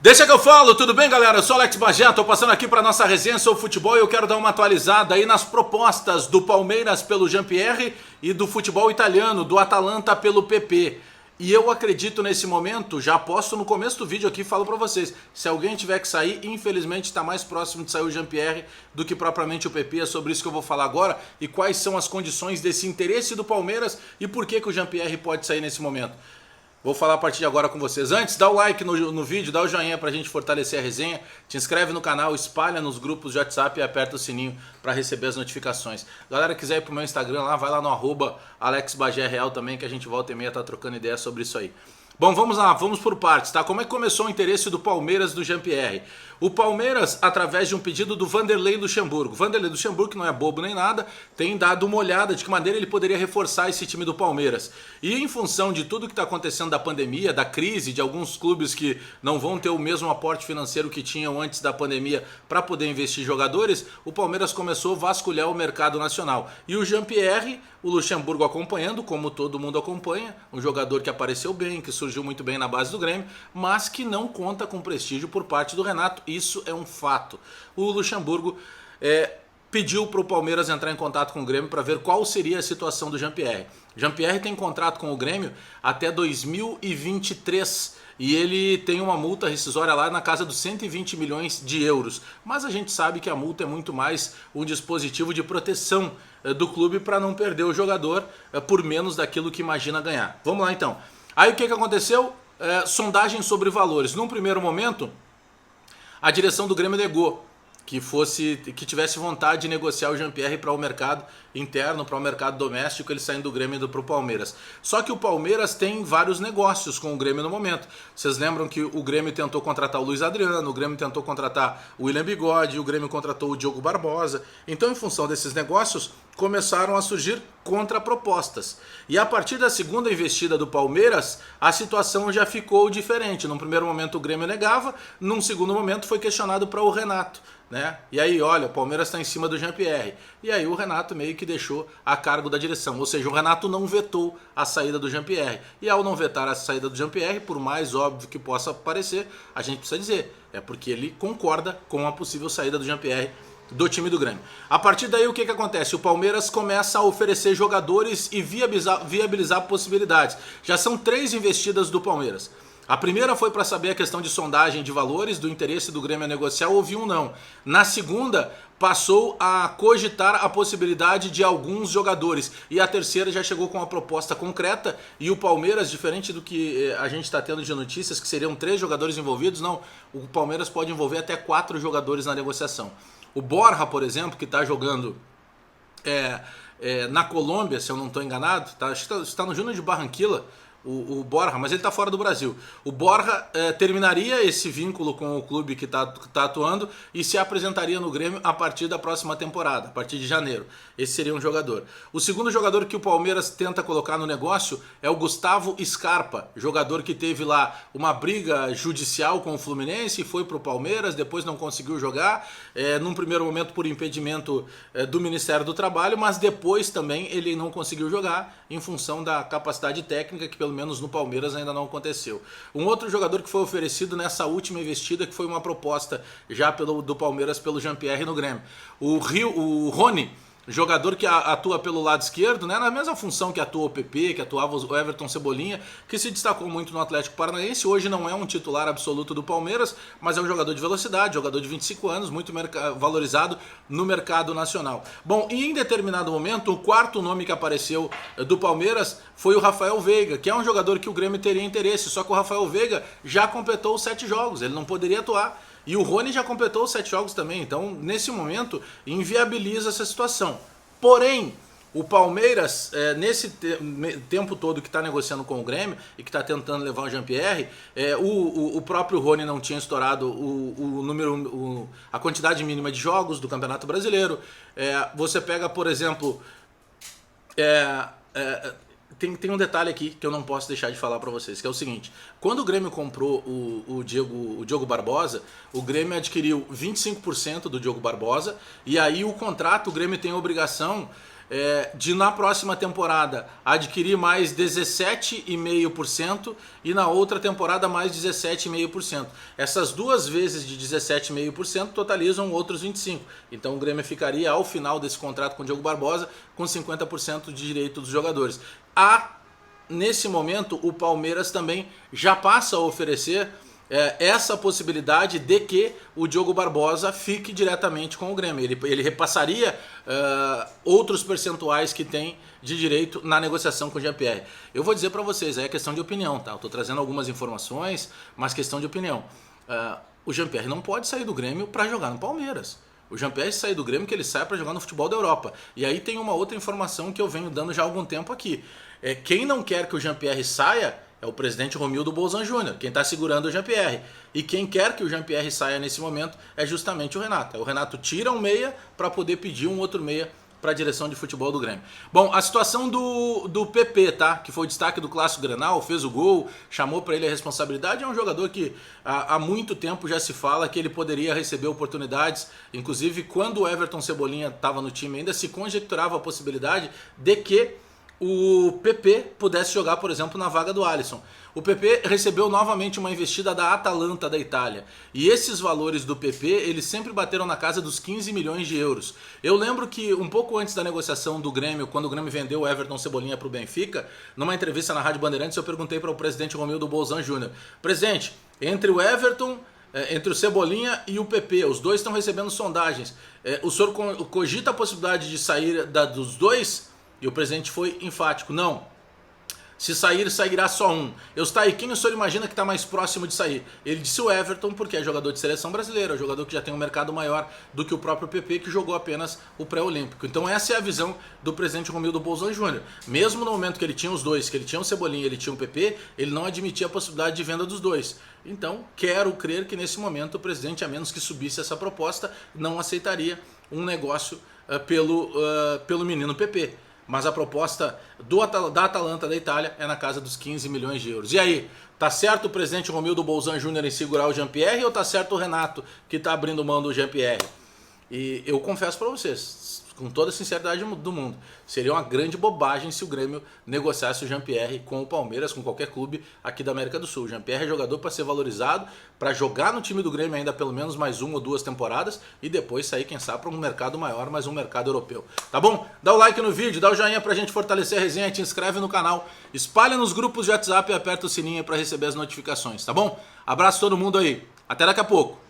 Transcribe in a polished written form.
Deixa que eu falo, tudo bem, galera? Eu sou Alex Bagé, tô passando aqui para nossa resenha sobre futebol e eu quero dar uma atualizada aí nas propostas do Palmeiras pelo Jean-Pierre e do futebol italiano, do Atalanta pelo PP. E eu acredito nesse momento, já posto no começo do vídeo aqui, falo para vocês, se alguém tiver que sair, infelizmente está mais próximo de sair o Jean-Pierre do que propriamente o PP, é sobre isso que eu vou falar agora e quais são as condições desse interesse do Palmeiras e por que o Jean-Pierre pode sair nesse momento. Vou falar a partir de agora com vocês. Antes, dá o like no vídeo, dá o joinha pra gente fortalecer a resenha. Te inscreve no canal, espalha nos grupos de WhatsApp e aperta o sininho para receber as notificações. Galera, quiser ir pro meu Instagram lá, vai lá no @AlexBagéReal também, que a gente volta e meia tá trocando ideia sobre isso aí. Bom, vamos lá, vamos por partes, tá? Como é que começou o interesse do Palmeiras do Jean-Pierre? O Palmeiras, através de um pedido do Vanderlei Luxemburgo. Vanderlei Luxemburgo, que não é bobo nem nada, tem dado uma olhada de que maneira ele poderia reforçar esse time do Palmeiras. E em função de tudo que está acontecendo da pandemia, da crise, de alguns clubes que não vão ter o mesmo aporte financeiro que tinham antes da pandemia para poder investir em jogadores, o Palmeiras começou a vasculhar o mercado nacional. E o Jean-Pierre, o Luxemburgo acompanhando, como todo mundo acompanha, um jogador que apareceu bem, que surgiu muito bem na base do Grêmio, mas que não conta com prestígio por parte do Renato. Isso é um fato. O Luxemburgo pediu para o Palmeiras entrar em contato com o Grêmio para ver qual seria a situação do Jean-Pierre. Jean-Pierre tem contrato com o Grêmio até 2023 e ele tem uma multa rescisória lá na casa dos 120 milhões de euros. Mas a gente sabe que a multa é muito mais um dispositivo de proteção do clube para não perder o jogador por menos daquilo que imagina ganhar. Vamos lá então. Aí o que aconteceu? Sondagem sobre valores. Num primeiro momento, a direção do Grêmio negou que tivesse vontade de negociar o Jean-Pierre para o mercado interno, para o mercado doméstico, ele saindo do Grêmio e indo para o Palmeiras. Só que o Palmeiras tem vários negócios com o Grêmio no momento. Vocês lembram que o Grêmio tentou contratar o Luiz Adriano, o Grêmio tentou contratar o William Bigode, o Grêmio contratou o Diogo Barbosa. Então, em função desses negócios, começaram a surgir contrapropostas. E a partir da segunda investida do Palmeiras, a situação já ficou diferente. Num primeiro momento o Grêmio negava, num segundo momento foi questionado para o Renato, né? E aí, olha, o Palmeiras está em cima do Jean-Pierre. E aí o Renato meio que deixou a cargo da direção. Ou seja, o Renato não vetou a saída do Jean-Pierre. E ao não vetar a saída do Jean-Pierre, por mais óbvio que possa parecer, a gente precisa dizer, é porque ele concorda com a possível saída do Jean-Pierre do time do Grêmio. A partir daí o que acontece? O Palmeiras começa a oferecer jogadores e viabilizar possibilidades. Já são 3 investidas do Palmeiras. A primeira foi para saber a questão de sondagem de valores, do interesse do Grêmio a negociar, houve um não. Na segunda, passou a cogitar a possibilidade de alguns jogadores. E a terceira já chegou com uma proposta concreta e o Palmeiras, diferente do que a gente está tendo de notícias, que seriam 3 jogadores envolvidos, não. O Palmeiras pode envolver até 4 jogadores na negociação. O Borja, por exemplo, que está jogando na Colômbia, se eu não estou enganado, está no Júnior de Barranquilla, o Borja, mas ele está fora do Brasil. O Borja terminaria esse vínculo com o clube que está atuando e se apresentaria no Grêmio a partir da próxima temporada, a partir de janeiro. Esse seria um jogador. O segundo jogador que o Palmeiras tenta colocar no negócio é o Gustavo Scarpa, jogador que teve lá uma briga judicial com o Fluminense, foi para o Palmeiras, depois não conseguiu jogar, num primeiro momento por impedimento do Ministério do Trabalho, mas depois também ele não conseguiu jogar em função da capacidade técnica que pelo menos no Palmeiras ainda não aconteceu. Um outro jogador que foi oferecido nessa última investida, que foi uma proposta já do Palmeiras pelo Jean-Pierre no Grêmio. O Rony, jogador que atua pelo lado esquerdo, né, na mesma função que atua o PP, que atuava o Everton Cebolinha, que se destacou muito no Atlético Paranaense, hoje não é um titular absoluto do Palmeiras, mas é um jogador de velocidade, jogador de 25 anos, muito valorizado no mercado nacional. Bom, e em determinado momento, o quarto nome que apareceu do Palmeiras foi o Rafael Veiga, que é um jogador que o Grêmio teria interesse, só que o Rafael Veiga já completou os 7 jogos, ele não poderia atuar. E o Rony já completou os 7 jogos também, então nesse momento inviabiliza essa situação. Porém, o Palmeiras, nesse tempo todo que está negociando com o Grêmio e que está tentando levar o Jean-Pierre, o próprio Rony não tinha estourado a quantidade mínima de jogos do Campeonato Brasileiro. Você pega, por exemplo, tem um detalhe aqui que eu não posso deixar de falar para vocês, que é o seguinte: quando o Grêmio comprou o Diogo Barbosa, o Grêmio adquiriu 25% do Diogo Barbosa, e aí o contrato, o Grêmio tem a obrigação de na próxima temporada adquirir mais 17,5% e na outra temporada mais 17,5%. Essas duas vezes de 17,5% totalizam outros 25%. Então o Grêmio ficaria ao final desse contrato com o Diogo Barbosa com 50% de direito dos jogadores. Nesse momento o Palmeiras também já passa a oferecer essa possibilidade de que o Diogo Barbosa fique diretamente com o Grêmio. Ele repassaria outros percentuais que tem de direito na negociação com o Jean-Pierre. Eu vou dizer para vocês, é questão de opinião, tá? Eu estou trazendo algumas informações, mas questão de opinião. O Jean-Pierre não pode sair do Grêmio para jogar no Palmeiras. O Jean-Pierre sair do Grêmio que ele sai para jogar no futebol da Europa. E aí tem uma outra informação que eu venho dando já há algum tempo aqui. Quem não quer que o Jean-Pierre saia é o presidente Romildo Bolzan Júnior, quem está segurando o Jean-Pierre. E quem quer que o Jean-Pierre saia nesse momento é justamente o Renato. O Renato tira um meia para poder pedir um outro meia para a direção de futebol do Grêmio. Bom, a situação do PP, tá? Que foi o destaque do Clássico Grenal, fez o gol, chamou para ele a responsabilidade. É um jogador que há muito tempo já se fala que ele poderia receber oportunidades. Inclusive, quando o Everton Cebolinha estava no time, ainda se conjecturava a possibilidade de que o PP pudesse jogar, por exemplo, na vaga do Alisson. O PP recebeu novamente uma investida da Atalanta da Itália. E esses valores do PP, eles sempre bateram na casa dos 15 milhões de euros. Eu lembro que um pouco antes da negociação do Grêmio, quando o Grêmio vendeu o Everton Cebolinha para o Benfica, numa entrevista na Rádio Bandeirantes, eu perguntei para o presidente Romildo Bolzan Júnior: presidente, entre o Everton, entre o Cebolinha e o PP, os dois estão recebendo sondagens. O senhor cogita a possibilidade de sair dos dois? E o presidente foi enfático: não. Se sair, sairá só um. Eu está aí, quem o senhor imagina que está mais próximo de sair? Ele disse o Everton, porque é jogador de seleção brasileira, é jogador que já tem um mercado maior do que o próprio PP, que jogou apenas o pré-olímpico. Então essa é a visão do presidente Romildo Bolzan Júnior. Mesmo no momento que ele tinha os dois, que ele tinha o Cebolinha e ele tinha o PP, ele não admitia a possibilidade de venda dos dois. Então quero crer que nesse momento o presidente, a menos que subisse essa proposta, não aceitaria um negócio pelo menino PP. Mas a proposta da Atalanta da Itália é na casa dos 15 milhões de euros. E aí, tá certo o presidente Romildo Bolzan Júnior em segurar o Jean-Pierre ou tá certo o Renato que tá abrindo mão do Jean-Pierre? E eu confesso para vocês, com toda a sinceridade do mundo, seria uma grande bobagem se o Grêmio negociasse o Jean-Pierre com o Palmeiras, com qualquer clube aqui da América do Sul. O Jean-Pierre é jogador para ser valorizado, para jogar no time do Grêmio ainda pelo menos mais 1 ou 2 temporadas e depois sair, quem sabe, para um mercado maior, mais um mercado europeu. Tá bom? Dá o like no vídeo, dá o joinha pra gente fortalecer a resenha, te inscreve no canal, espalha nos grupos de WhatsApp e aperta o sininho para receber as notificações, tá bom? Abraço todo mundo aí, até daqui a pouco.